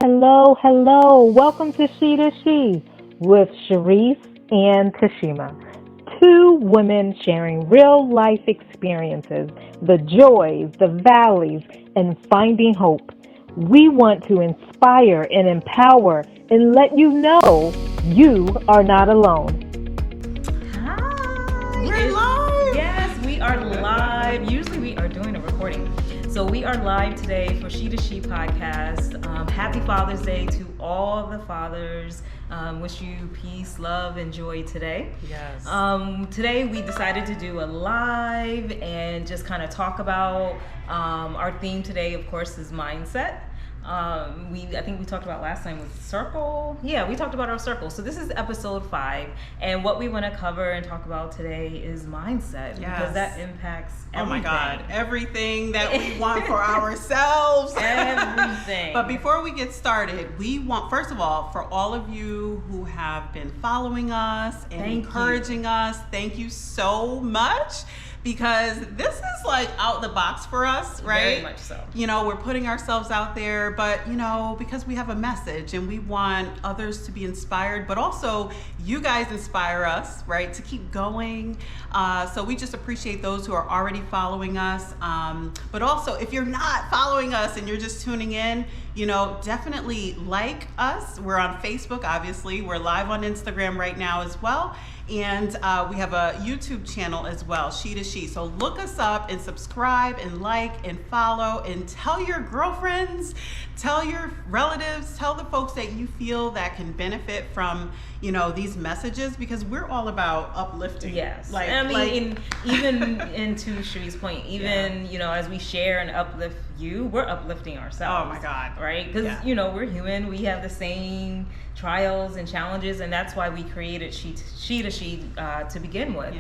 Hello, hello. Welcome to She2She with Sharice and Tashima. Two women sharing real life experiences, the joys, the valleys, and finding hope. We want to inspire and empower and let you know you are not alone. Hi. We're live. Yes, we are live. Usually we are doing a recording. So we are live today for She2She podcast. Happy Father's Day to all the fathers. Wish you peace, love, and joy today. Yes. Today we decided to do a live and just kind of talk about our theme today, of course, is mindset. I think we talked about last time was circle. Yeah, we talked about our circle. So this is episode 5, and what we want to cover and talk about today is mindset because that impacts everything. Oh my God, everything that we want for ourselves. Everything. But before we get started, we want, first of all, for all of you who have been following us and encouraging us, thank you so much. Because this is like out the box for us, right? Very much so. You know, we're putting ourselves out there, but you know, because we have a message and we want others to be inspired, but also you guys inspire us, right, to keep going. So we just appreciate those who are already following us. But also, if you're not following us and you're just tuning in, you know, definitely like us. We're on Facebook, obviously. We're live on Instagram right now as well. And we have a YouTube channel as well, She2She. So look us up and subscribe and like and follow and tell your girlfriends, tell your relatives, tell the folks that you feel that can benefit from, you know, these messages, because we're all about uplifting. Yes. Even into Sharice's point, you know, as we share and uplift you, we're uplifting ourselves. Oh my God. Right? Because, you know, we're human. We have the same trials and challenges, and that's why we created She2She to begin with.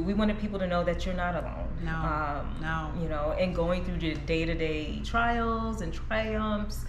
We wanted people to know that you're not alone. No. You know, and going through the day-to-day trials and triumphs,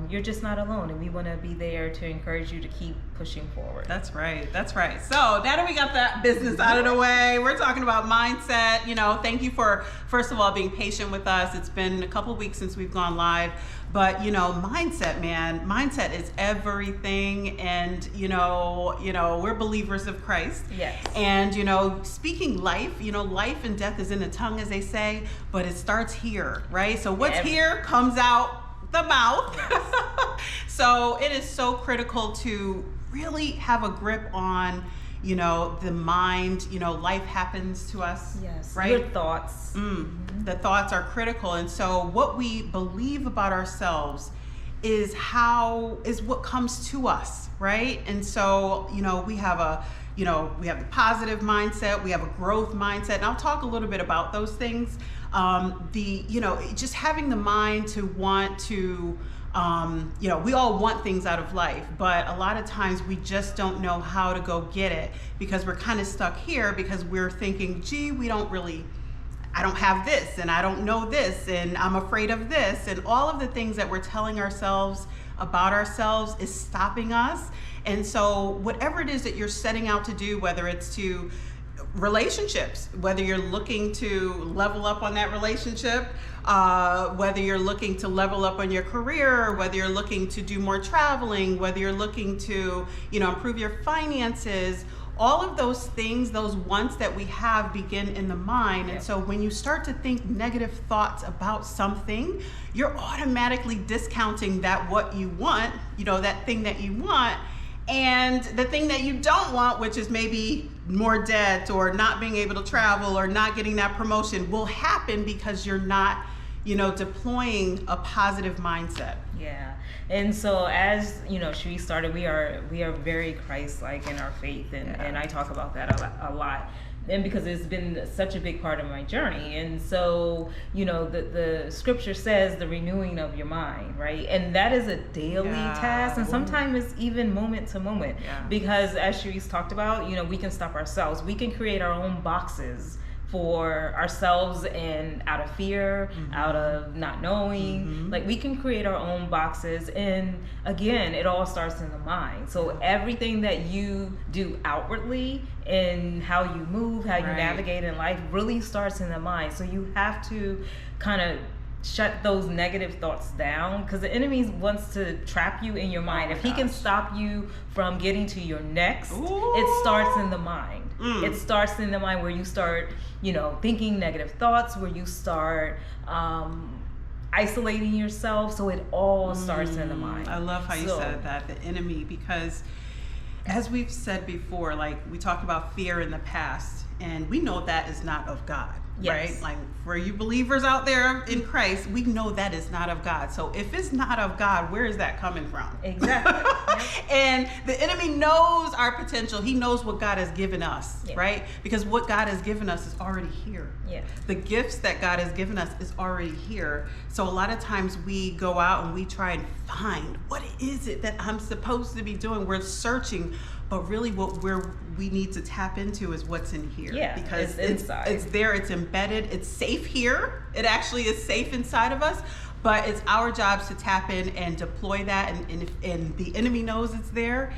you're just not alone, and we want to be there to encourage you to keep pushing forward. That's right. So now that we got that business out of the way, we're talking about mindset. You know, thank you for, first of all, being patient with us. It's been a couple of weeks since we've gone live, but you know, mindset is everything. And you know, we're believers of Christ. Yes. And you know, speaking life, you know, life and death is in the tongue, as they say, but it starts here, right? So what's here comes out the mouth. Yes. So it is so critical to really have a grip on, you know, the mind. You know, life happens to us. Yes. Right. Your thoughts. The thoughts are critical. And so what we believe about ourselves is what comes to us. Right. And so, you know, we have the positive mindset, we have a growth mindset, and I'll talk a little bit about those things. Just having the mind to want to, we all want things out of life, but a lot of times we just don't know how to go get it because we're kind of stuck here because we're thinking, gee, I don't have this, and I don't know this, and I'm afraid of this, and all of the things that we're telling ourselves about ourselves is stopping us. And so whatever it is that you're setting out to do, whether it's to relationships, whether you're looking to level up on that relationship, whether you're looking to level up on your career, whether you're looking to do more traveling, whether you're looking to, you know, improve your finances, all of those things, those wants that we have begin in the mind. And so when you start to think negative thoughts about something, you're automatically discounting what you want, you know, that thing that you want. And the thing that you don't want, which is maybe more debt or not being able to travel or not getting that promotion, will happen because you're not, you know, deploying a positive mindset. Yeah. And so as, you know, she started, we are very Christ-like in our faith. And I talk about that a lot. And because it's been such a big part of my journey. And so, you know, the scripture says the renewing of your mind, right? And that is a daily task. And sometimes it's even moment to moment. Because as Sharice talked about, you know, we can stop ourselves. We can create our own boxes for ourselves, and out of fear, out of not knowing, like we can create our own boxes. And again, it all starts in the mind. So everything that you do outwardly and how you move, how you navigate in life really starts in the mind. So you have to kind of shut those negative thoughts down, because the enemy wants to trap you in your mind. If he can stop you from getting to your next, it starts in the mind. It starts in the mind, where you start, thinking negative thoughts, where you start isolating yourself. So it all starts in the mind. I love how you said that, the enemy, because as we've said before, like we talked about fear in the past, and we know that is not of God. Yes. Right? Like for you believers out there in Christ, we know that is not of God. So if it's not of God, where is that coming from? Exactly. And the enemy knows our potential. He knows what God has given us, right? Because what God has given us is already here. Yeah. The gifts that God has given us is already here. So a lot of times we go out and we try and find, what is it that I'm supposed to be doing? We're searching, but really what we need to tap into is what's in here. Yeah, because it's inside. It's there, it's embedded, it's safe here. It actually is safe inside of us, but it's our jobs to tap in and deploy that, and the enemy knows it's there.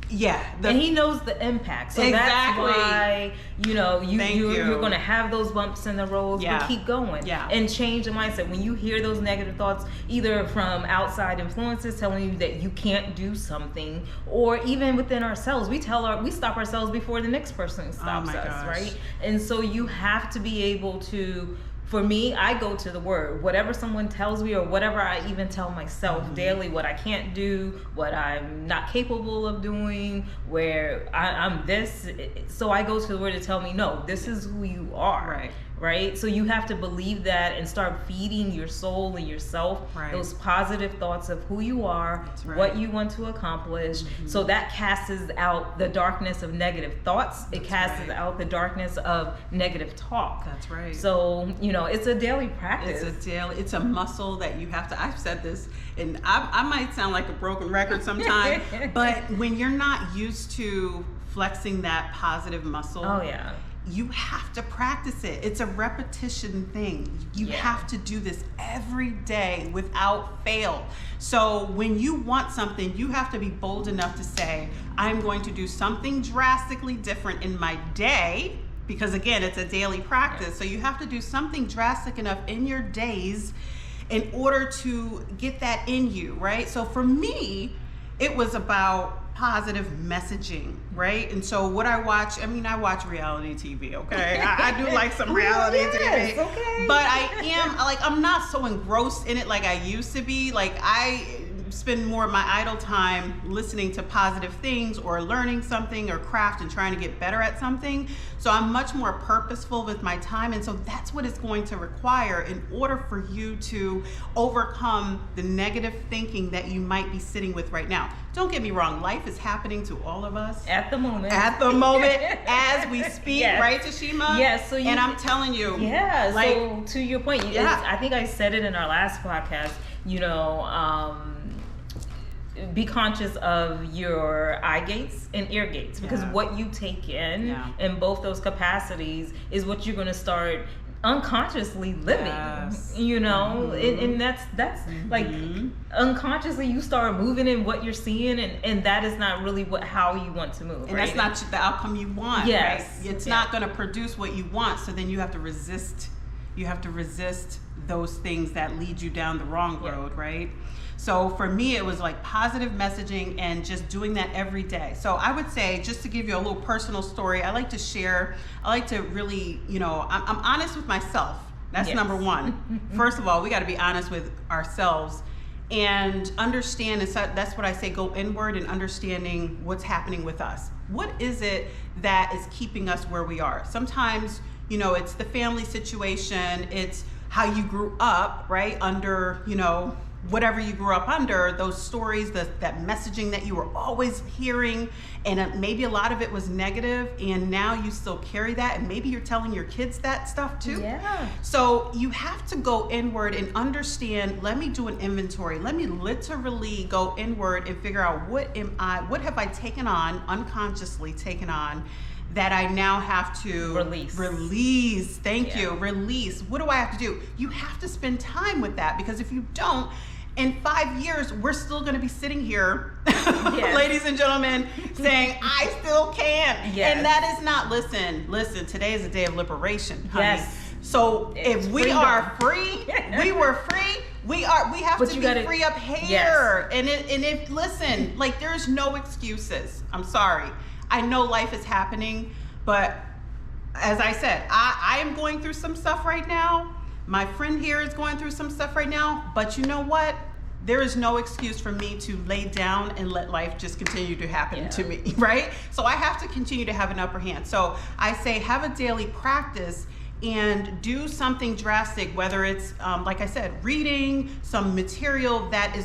Yeah. And he knows the impact. So that's why, you're going to have those bumps in the road, but keep going and change the mindset. When you hear those negative thoughts, either from outside influences telling you that you can't do something, or even within ourselves, we stop ourselves before the next person stops us, right? And so you have to be able to, for me, I go to the word. Whatever someone tells me, or whatever I even tell myself daily, what I can't do, what I'm not capable of doing, where I'm this. So I go to the word to tell me, no, this is who you are. Right? So you have to believe that and start feeding your soul and yourself those positive thoughts of who you are, what you want to accomplish. So that casts out the darkness of negative thoughts. It casts out the darkness of negative talk. That's right. So, it's a daily practice. It's a muscle that you have to, I've said this, and I might sound like a broken record sometimes, but when you're not used to flexing that positive muscle, you have to practice it. It's a repetition thing. You have to do this every day without fail. So when you want something, you have to be bold enough to say, I'm going to do something drastically different in my day, because again, it's a daily practice. So you have to do something drastic enough in your days in order to get that in you, right? So for me, it was about positive messaging, right? And so what I watch reality TV, okay? I do like some reality TV. Okay. But I'm not so engrossed in it like I used to be. Like I spend more of my idle time listening to positive things, or learning something, or craft, and trying to get better at something. So I'm much more purposeful with my time. And so that's what it's going to require in order for you to overcome the negative thinking that you might be sitting with right now. Don't get me wrong, life is happening to all of us. At the moment. As we speak, right, Tashima? Yes. So and I'm telling you. Yeah, so to your point, I think I said it in our last podcast, be conscious of your eye gates and ear gates, because what you take in both those capacities is what you're going to start unconsciously living, and that's like unconsciously you start moving in what you're seeing, and that is not really how you want to move, and that's not the outcome you want. Right? It's not going to produce what you want, so then you have to resist those things that lead you down the wrong road, right? So for me, it was like positive messaging and just doing that every day. So I would say, just to give you a little personal story, I like to really, I'm honest with myself. That's number one. First of all, we got to be honest with ourselves and understand. And so that's what I say, go inward and understanding what's happening with us. What is it that is keeping us where we are? Sometimes, it's the family situation. It's how you grew up, right? Under, whatever you grew up under, those stories, that messaging that you were always hearing, and maybe a lot of it was negative, and now you still carry that, and maybe you're telling your kids that stuff too. Yeah. So you have to go inward and understand, let me do an inventory. Let me literally go inward and figure out what have I taken on, unconsciously taken on, that I now have to release. Thank you. Release. What do I have to do? You have to spend time with that, because if you don't, in 5 years, we're still going to be sitting here, ladies and gentlemen, saying, I still can't. And that is not, listen, today is a day of liberation, honey. So It's if we freedom. are free, we were free. We have But to you be gotta- free up here. Yes. And if listen, like there's no excuses. I'm sorry. I know life is happening, but as I said, I am going through some stuff right now. My friend here is going through some stuff right now. But you know what? There is no excuse for me to lay down and let life just continue to happen to me, right? So I have to continue to have an upper hand. So I say have a daily practice and do something drastic, whether it's like I said, reading some material that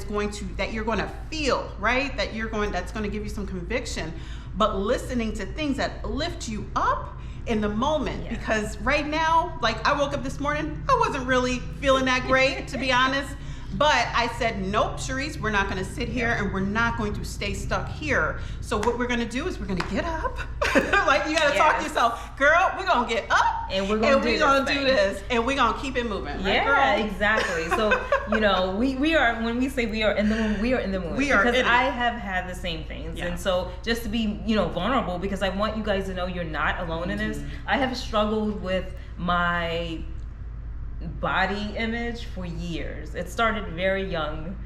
you're going to feel, right? That's going to give you some conviction, but listening to things that lift you up in the moment. Because right now, like I woke up this morning, I wasn't really feeling that great, to be honest. But I said, nope, Cherise, we're not going to sit here and we're not going to stay stuck here. So what we're going to do is we're going to get up. Like you got to talk to yourself, girl, we're going to get up and we're going to do this and we're going to keep it moving. Right, yeah, girl? Exactly. So, we are, when we say we are in the mood, we are in the mood. Because I have had the same things. And so just to be, vulnerable, because I want you guys to know you're not alone in this. I have struggled with my body image for years. It started very young.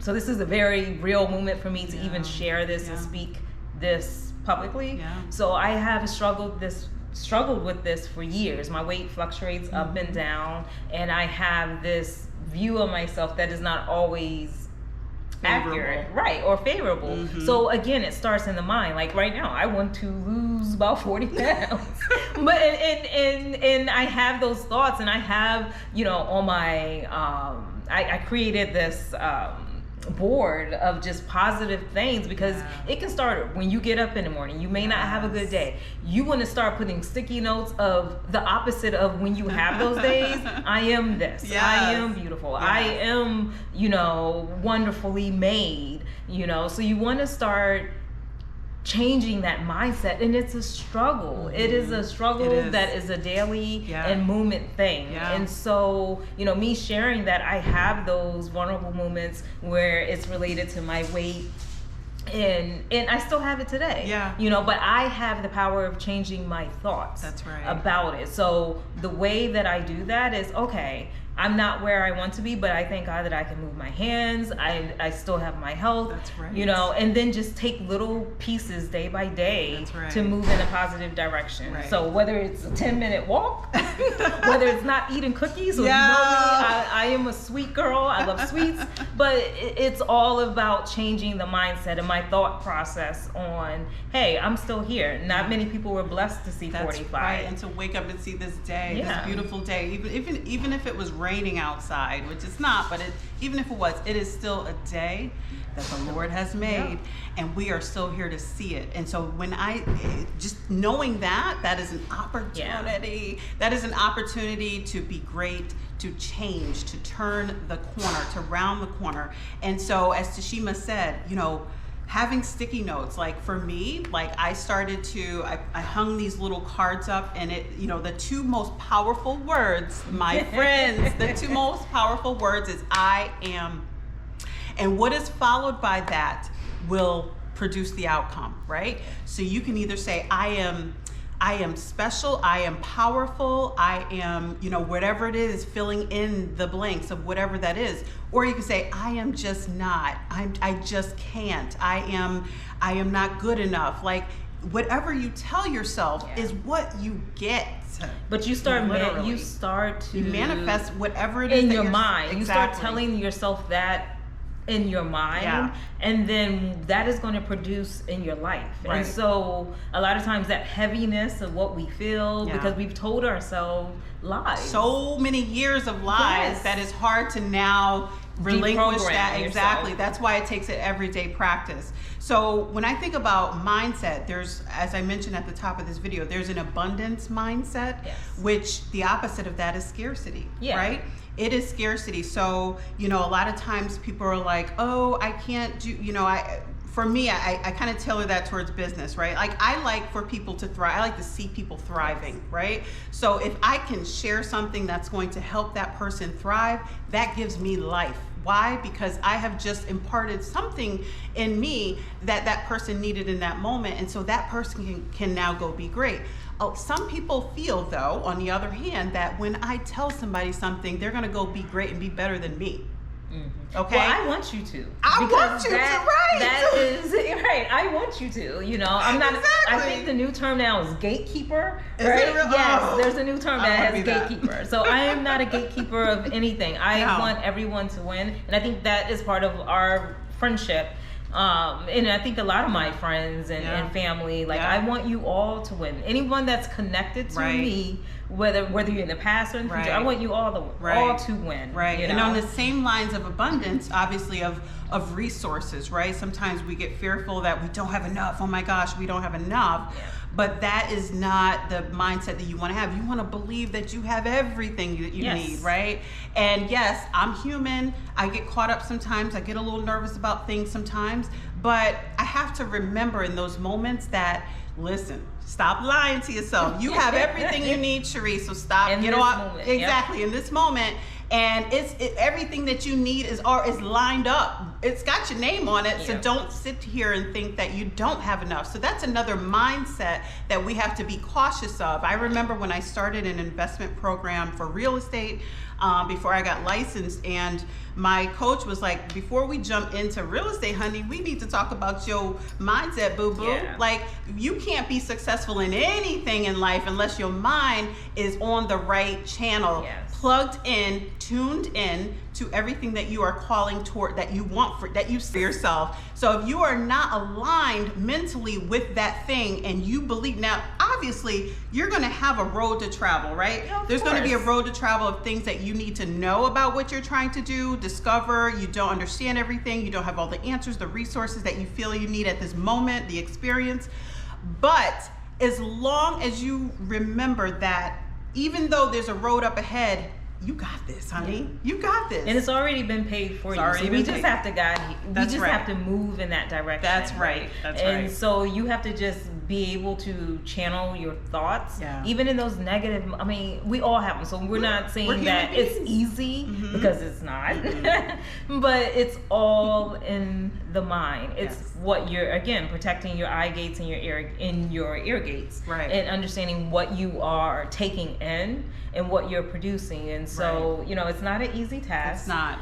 So this is a very real moment for me to even share this and speak this publicly. So I have struggled with this for years. My weight fluctuates up and down, and I have this view of myself that is not always accurate, right, or favorable. So again, it starts in the mind. Like right now, I want to lose about 40 pounds, but and I have those thoughts, and I have on my I created this board of just positive things, because it can start when you get up in the morning. You may not have a good day. You want to start putting sticky notes of the opposite of when you have those days. I am this. I am beautiful. I am, wonderfully made, so you want to start changing that mindset, and it's a struggle. It is a struggle that is a daily and moment thing. And so me sharing that I have those vulnerable moments where it's related to my weight, and I still have it today. But I have the power of changing my thoughts about it. So the way that I do that is, okay, I'm not where I want to be, but I thank God that I can move my hands. I still have my health, and then just take little pieces day by day to move in a positive direction. So whether it's a 10-minute walk, whether it's not eating cookies, or you know me, I am a sweet girl. I love sweets, but it's all about changing the mindset and my thought process on, hey, I'm still here. Not many people were blessed to see 45. Right, and to wake up and see this day, this beautiful day, even if it was raining outside, which it's not, but even if it was, it is still a day that the Lord has made, and we are still here to see it. And so when I just knowing that is an opportunity, that is an opportunity to be great, to change, to turn the corner, to round the corner. And so as Tashima said, having sticky notes, like for me, like I started to, I hung these little cards up, and the two most powerful words, my friends, the two most powerful words is I am. And what is followed by that will produce the outcome, right? So you can either say, I am special, I am powerful, I am, whatever it is, filling in the blanks of whatever that is. Or you can say, I am just not, I just can't, I am not good enough. Like whatever you tell yourself is what you get. But you start to manifest whatever it is in your mind. You start telling yourself that in your mind, and then that is going to produce in your life. And so a lot of times that heaviness of what we feel, because we've told ourselves lies, so many years of lies, that is hard to now relinquish that. Exactly. That's why it takes an everyday practice. So when I think about mindset, there's, as I mentioned at the top of this video, there's an abundance mindset, which the opposite of that is scarcity, right? It is scarcity. So, a lot of times people are like, oh, I can't do, for me, I kind of tailor that towards business, right? Like I like for people to thrive. I like to see people thriving, right? So if I can share something that's going to help that person thrive, that gives me life. Why? Because I have just imparted something in me that that person needed in that moment. And so that person can now go be great. Oh, some people feel, though, on the other hand, that when I tell somebody something, they're going to go be great and be better than me. Mm-hmm. Okay. Well, I want you to. I want you to, right? That is right. I want you to. You know, I'm not. Exactly. I think the new term now is gatekeeper. Is right? it real? Yes, Oh, there's a new term I that wanna has be that. gatekeeper. So I am not a gatekeeper of anything. I No. want everyone to win, and I think that is part of our friendship. And I think a lot of my friends and family, like I want you all to win. Anyone that's connected to me, whether you're in the past or in the future, I want you all to win. Right. You know? And on the same lines of abundance, obviously of resources, right? Sometimes we get fearful that we don't have enough. Oh my gosh, we don't have enough. Yeah. But that is not the mindset that you want to have. You want to believe that you have everything that you need, right? And yes, I'm human. I get caught up sometimes. I get a little nervous about things sometimes. But I have to remember in those moments that, listen, stop lying to yourself. You have everything you need, Cherie. So stop. In get this off. moment, Exactly. In this moment. And everything that you need is lined up. It's got your name on it. So don't sit here and think that you don't have enough. So that's another mindset that we have to be cautious of. I remember when I started an investment program for real estate before I got licensed, and my coach was like, before we jump into real estate, honey, we need to talk about your mindset, boo-boo. Yeah. Like, you can't be successful in anything in life unless your mind is on the right channel. Plugged in, tuned in to everything that you are calling toward, that you want that you see yourself. So if you are not aligned mentally with that thing and you believe, now obviously you're going to have a road to travel, right? There's going to be a road to travel of things that you need to know about what you're trying to do, discover. You don't understand everything. You don't have all the answers, the resources that you feel you need at this moment, the experience. But as long as you remember that, even though there's a road up ahead, you got this, honey. You got this. And it's already been paid for you. So we just have to guide you. We just have to move in that direction. That's right. That's right. And so you have to just be able to channel your thoughts, even in those negative. I mean, we all have them. So we're not saying that it's easy because it's not, but it's all in the mind. It's what you're, again, protecting your eye gates and your ear gates, right? And understanding what you are taking in and what you're producing. And so, you know, it's not an easy task. It's not.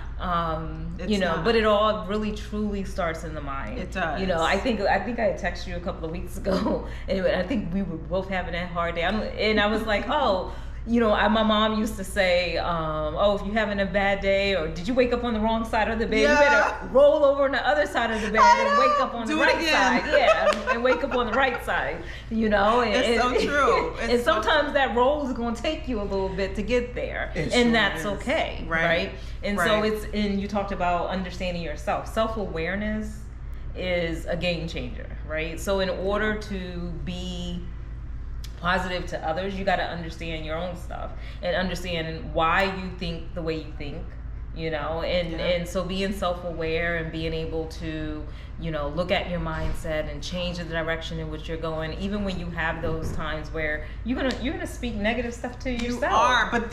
You know, but it all really truly starts in the mind. It does. You know, I think I texted you a couple of weeks ago. Anyway, I think we were both having that hard day. And I was like, oh, you know, my mom used to say, oh, if you're having a bad day, or did you wake up on the wrong side of the bed? You better roll over on the other side of the bed and wake up on the right side. And wake up on the right side, you know? It's so true. And sometimes that roll is going to take you a little bit to get there. And that's okay, right? And so and you talked about understanding yourself. Self-awareness is a game changer, right? So in order to be positive to others, you got to understand your own stuff and understand why you think the way you think, you know, and so being self-aware and being able to, you know, look at your mindset and change the direction in which you're going, even when you have those times where you're gonna speak negative stuff to yourself. You are, but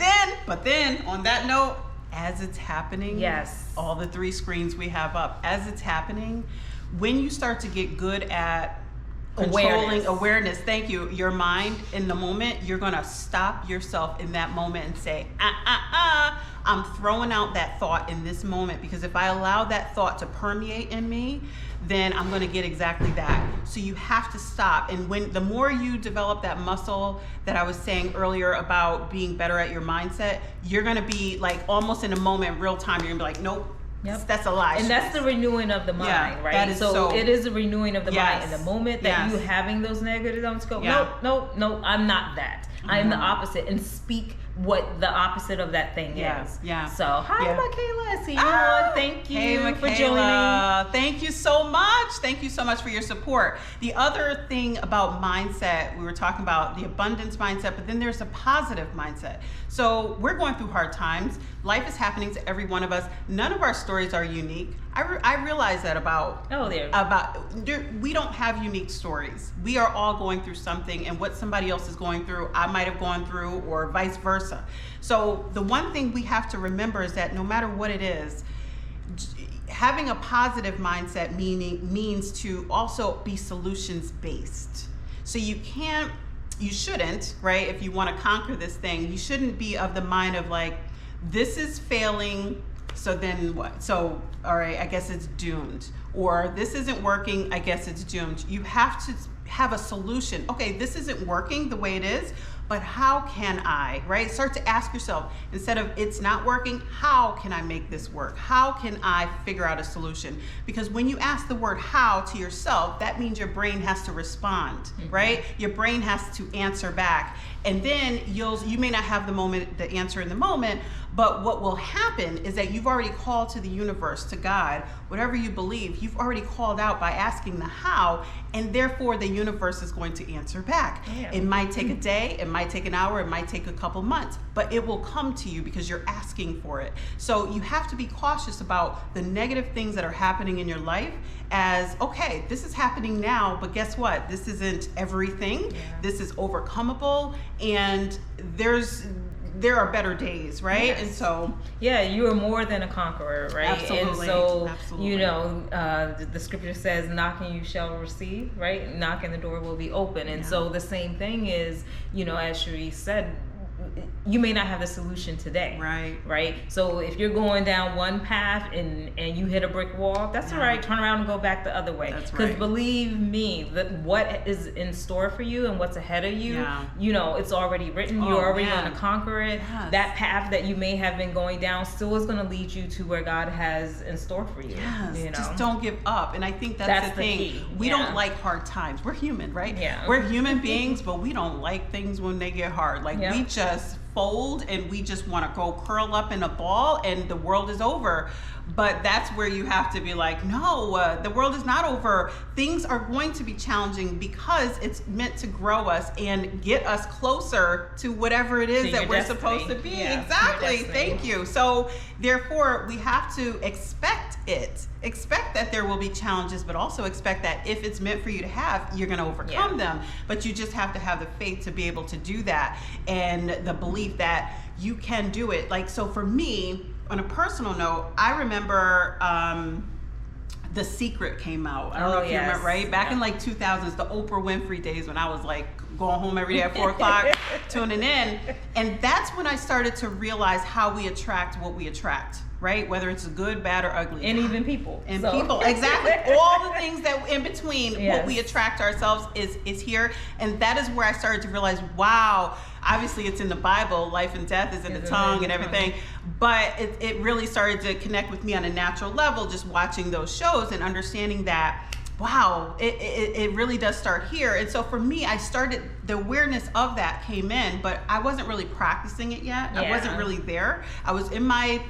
then on that note, as it's happening, all the 3 screens we have up, as it's happening, when you start to get good at controlling awareness, thank you, your mind in the moment, you're gonna stop yourself in that moment and say, I'm throwing out that thought in this moment, because if I allow that thought to permeate in me, then I'm going to get exactly that. So you have to stop. And the more you develop that muscle that I was saying earlier about being better at your mindset, you're going to be like almost in a moment, real time. You're going to be like, nope. That's a lie. And that's the renewing of the mind, right? That is so it is a renewing of the mind. In the moment that you having those negative thoughts, go, nope, I'm not that. I'm the opposite, and speak what the opposite of that thing is. So, hi, Michaela. I see you on. Thank you for joining. Thank you so much. Thank you so much for your support. The other thing about mindset, we were talking about the abundance mindset, but then there's a positive mindset. So we're going through hard times. Life is happening to every one of us. None of our stories are unique. I realize that we don't have unique stories. We are all going through something, and what somebody else is going through, I might have gone through, or vice versa. So the one thing we have to remember is that no matter what it is, having a positive mindset means to also be solutions based. So you shouldn't, right? If you want to conquer this thing, you shouldn't be of the mind of like, this is failing, so then what? So, all right, I guess it's doomed. Or this isn't working, I guess it's doomed. You have to have a solution. Okay, this isn't working the way it is, but how can I, right? Start to ask yourself, instead of it's not working, how can I make this work? How can I figure out a solution? Because when you ask the word how to yourself, that means your brain has to respond, right? Your brain has to answer back. And then you may not have the answer in the moment, but what will happen is that you've already called to the universe, to God, whatever you believe, you've already called out by asking the how, and therefore the universe is going to answer back. Yeah. It might take a day, it might take an hour, it might take a couple months, but it will come to you because you're asking for it. So you have to be cautious about the negative things that are happening in your life as, okay, this is happening now, but guess what? This isn't everything. Yeah. This is overcomable, and there are better days, right? Yes. And so you are more than a conqueror, right? Absolutely. And so Absolutely. The scripture says, knocking you shall receive, right? Knocking, the door will be open. And so the same thing is, as Cherie said, you may not have the solution today, right? So if you're going down one path and you hit a brick wall, that's all right. Turn around and go back the other way. Because believe me, that what is in store for you and what's ahead of you, it's already written. You're already going to conquer it. Yes. That path that you may have been going down still is going to lead you to where God has in store for you. Yes. Just don't give up. And I think that's the thing. Key. We don't like hard times. We're human, right? Yeah. We're human beings, but we don't like things when they get hard. Like we just fold and we just want to go curl up in a ball and the world is over. But that's where you have to be like, no, the world is not over. Things are going to be challenging because it's meant to grow us and get us closer to whatever it is that we're supposed to be. Yeah, exactly. Thank you. So therefore, we have to expect it. Expect that there will be challenges, but also expect that if it's meant for you to have, you're going to overcome them. But you just have to have the faith to be able to do that, and the belief that you can do it. Like, so for me, on a personal note, I remember The Secret came out. I don't know if you remember, right? Back in like 2000s, the Oprah Winfrey days, when I was like going home every day at 4 o'clock, tuning in. And that's when I started to realize how we attract what we attract, right? Whether it's good, bad, or ugly. And even people. And people, exactly. All the things that in between what we attract ourselves is here. And that is where I started to realize, wow, obviously it's in the Bible, life and death is in the tongue and everything. But it really started to connect with me on a natural level, just watching those shows and understanding that, wow, it really does start here. And so for me, the awareness of that came in, but I wasn't really practicing it yet. I wasn't really there. I was in my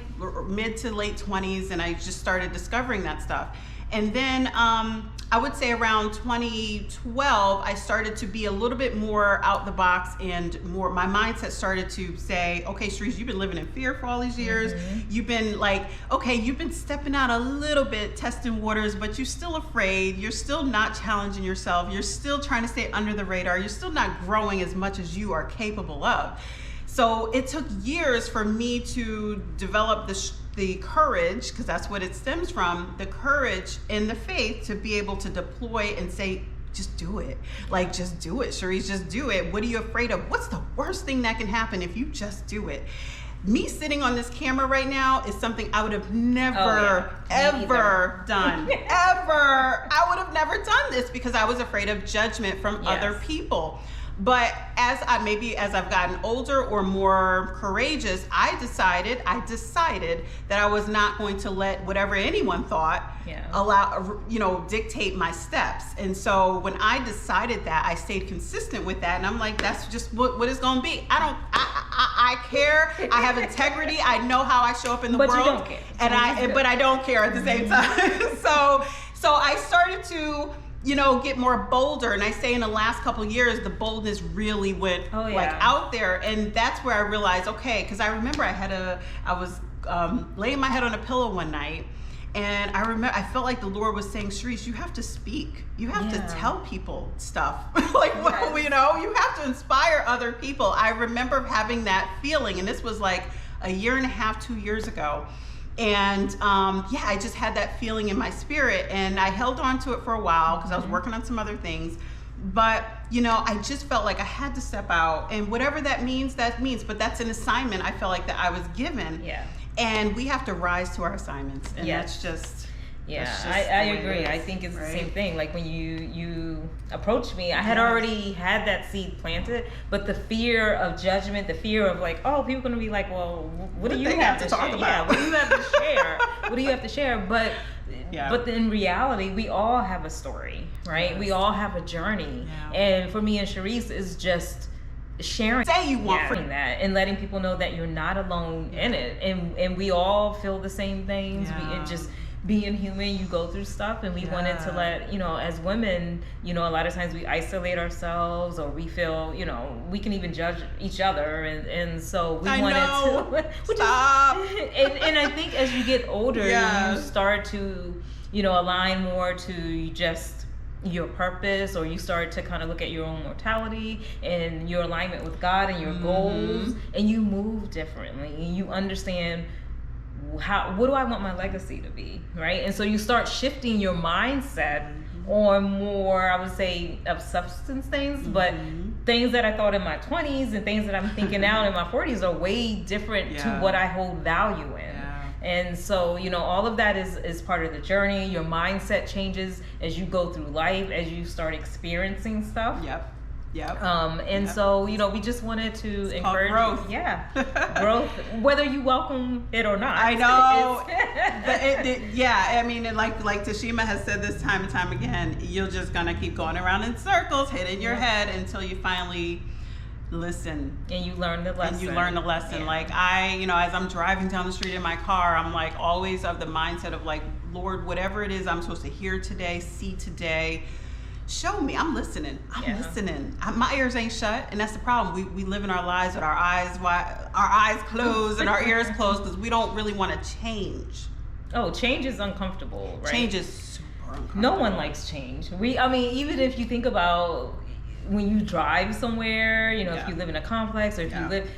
mid to late 20s and I just started discovering that stuff. And then I would say around 2012, I started to be a little bit more out the box and more, my mindset started to say, okay, Cherise, you've been living in fear for all these years. You've been like, okay, you've been stepping out a little bit, testing waters, but you're still afraid. You're still not challenging yourself. You're still trying to stay under the radar. You're still not growing as much as you are capable of. So it took years for me to develop the courage, because that's what it stems from, the courage and the faith to be able to deploy and say, just do it. Like, just do it, Cherise, just do it. What are you afraid of? What's the worst thing that can happen if you just do it? Me sitting on this camera right now is something I would have never, ever done. Ever. I would have never done this because I was afraid of judgment from other people. But as I've gotten older or more courageous, I decided that I was not going to let whatever anyone thought dictate my steps. And so when I decided that, I stayed consistent with that. And I'm like, that's just what it's going to be. I care. I have integrity. I know how I show up in the world. But you don't care. But I don't care at the same time. So I started to get more bolder. And I say in the last couple of years, the boldness really went out there. And that's where I realized, okay, because I remember I was laying my head on a pillow one night, and I felt like the Lord was saying, Cherise, you have to speak. You have to tell people stuff. You have to inspire other people. I remember having that feeling, and this was like a year and a half, 2 years ago. And yeah, I just had that feeling in my spirit, and I held on to it for a while because I was working on some other things. But I just felt like I had to step out, and whatever that means, but that's an assignment I felt like that I was given. Yeah. And we have to rise to our assignments, and that's just. Yeah, that's just I the way agree. it is, I think it's right? the same thing. Like when you approached me, I had already had that seed planted, but the fear of judgment, the fear of like, oh, people are gonna be like, well, what do you have to talk share? about? Yeah, what do you have to share? What do you have to share? But in reality, we all have a story, right? Yes. We all have a journey, and for me and Sharice is just sharing that and letting people know that you're not alone in it, and we all feel the same things. And just being human, you go through stuff, and we wanted to let as women, a lot of times we isolate ourselves, or we feel we can even judge each other, and so we wanted to stop. And I think as you get older, you start to align more to just your purpose, or you start to kind of look at your own mortality and your alignment with God and your goals, and you move differently, and you understand what do I want my legacy to be, right? And so you start shifting your mindset on more, I would say, of substance things, but things that I thought in my 20s and things that I'm thinking now in my 40s are way different to what I hold value in. And so, all of that is part of the journey. Your mindset changes as you go through life, as you start experiencing stuff. So, we just wanted to encourage growth. Growth, whether you welcome it or not. I know. I mean, like Tashima has said this time and time again, you're just gonna keep going around in circles, hitting your head until you finally listen, and you learn the lesson. Like as I'm driving down the street in my car, I'm like always of the mindset of like, Lord, whatever it is I'm supposed to hear today, see today, show me. I'm listening. My ears ain't shut, and that's the problem. We live in our lives with our eyes closed and our ears closed because we don't really want to change. Change is uncomfortable, right? Change is super uncomfortable. No one likes change. Even if you think about when you drive somewhere, if you live in a complex, or if you live,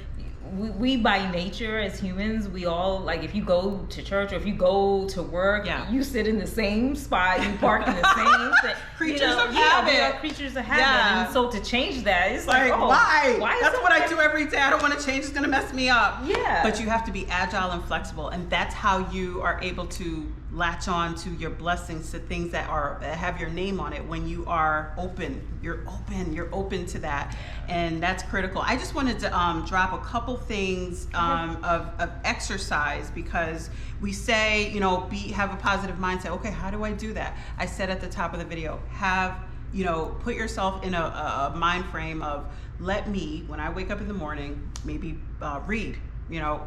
we by nature as humans, we all, like, if you go to church or if you go to work, you sit in the same spot, you park in the same thing. Creatures of habit. We are creatures of habit. And so to change that, it's like why? That's what I do every day. I don't want to change. It's going to mess me up. But you have to be agile and flexible, and that's how you are able to latch on to your blessings, to things that have your name on it. When you are open, you're open to that, and that's critical. I just wanted to drop a couple things of exercise, because we say have a positive mindset. Okay, how do I do that? I said at the top of the video, put yourself in a mind frame of, let me, when I wake up in the morning, maybe read,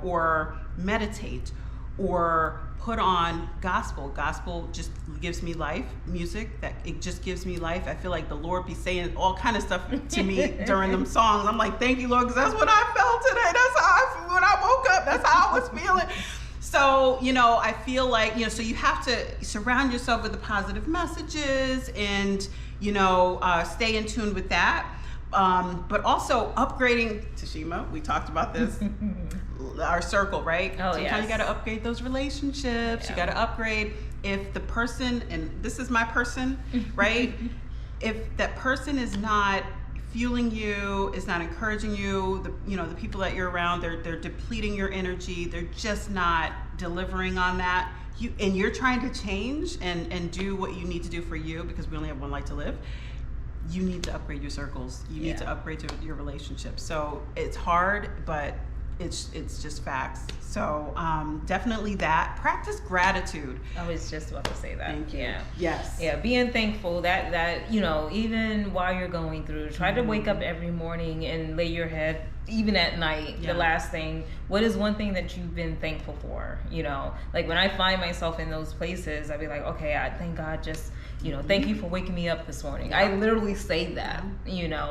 or meditate, or put on gospel. Gospel just gives me life. Music, it just gives me life. I feel like the Lord be saying all kind of stuff to me during them songs. I'm like, thank you, Lord, because that's what I felt today. That's how when I woke up, that's how I was feeling. So, I feel like, so you have to surround yourself with the positive messages and, stay in tune with that. But also upgrading, Tashima, we talked about this, our circle, right? Sometimes you got to upgrade those relationships. You got to upgrade. If the person, and this is my person, right? If that person is not fueling you, is not encouraging you, the people that you're around, they're depleting your energy. They're just not delivering on that. You're trying to change and do what you need to do for you, because we only have one life to live. You need to upgrade your circles. You need to upgrade your relationships. So it's hard, but it's just facts. So definitely that. Practice gratitude. I was just about to say that. Thank you. Yeah. Yes. Yeah, being thankful that even while you're going through, try to wake up every morning and lay your head, even at night, the last thing, what is one thing that you've been thankful for? Like when I find myself in those places, I'd be like, okay, I thank God, just thank you for waking me up this morning. I literally say that,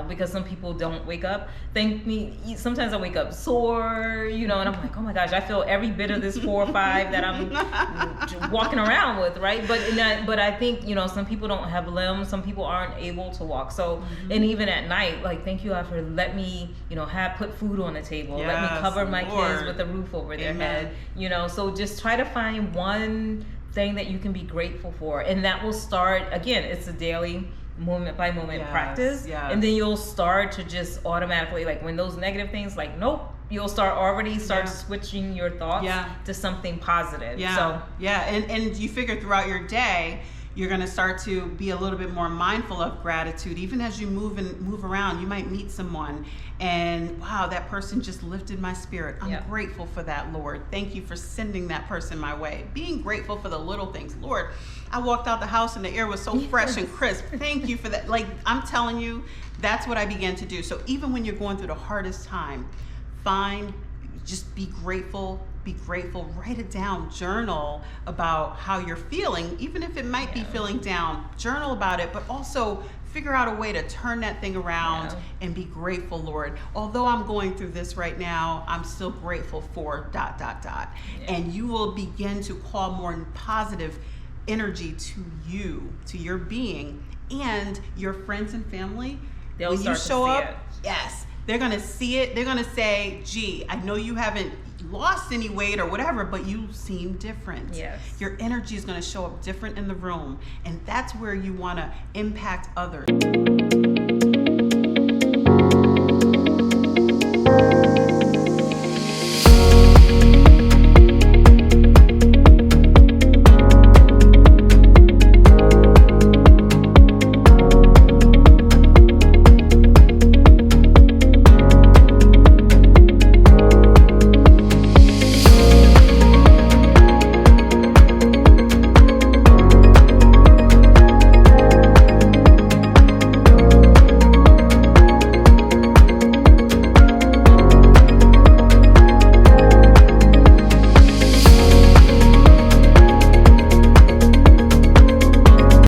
because some people don't wake up. Thank me. Sometimes I wake up sore, and I'm like, oh my gosh, I feel every bit of this 4 or 5 that I'm walking around with, right? But I think, some people don't have limbs. Some people aren't able to walk. So, and even at night, like, thank you, God, for let me, put put food on the table. Let me Yes, cover my Lord. kids with a roof over their Amen. head. You know, so just try to find one thing that you can be grateful for, and that will start, again, it's a daily moment by moment Yes, practice. yes. And then you'll start to just automatically, like when those negative things, like nope, you'll already start Yeah. switching your thoughts Yeah. to something positive. Yeah, So yeah, and you figure throughout your day, you're going to start to be a little bit more mindful of gratitude. Even as you move around, you might meet someone, and wow, that person just lifted my spirit. I'm Yeah. grateful for that, Lord. Thank you for sending that person my way. Being grateful for the little things, Lord. I walked out the house and the air was so fresh and crisp. Thank you for that. Like, I'm telling you, that's what I began to do. So even when you're going through the hardest time, just be grateful, write it down, journal about how you're feeling, even if it might be Yeah. feeling down, journal about it, but also figure out a way to turn that thing around Yeah. and be grateful, Lord. Although I'm going through this right now, I'm still grateful for ... Yeah. And you will begin to call more positive energy to you, to your being, and your friends and family. They'll when you start to show see up, it. yes, they're going to see it. They're going to say, gee, I know you haven't lost any weight or whatever, but you seem different. Yes. Your energy is going to show up different in the room. And that's where you want to impact others.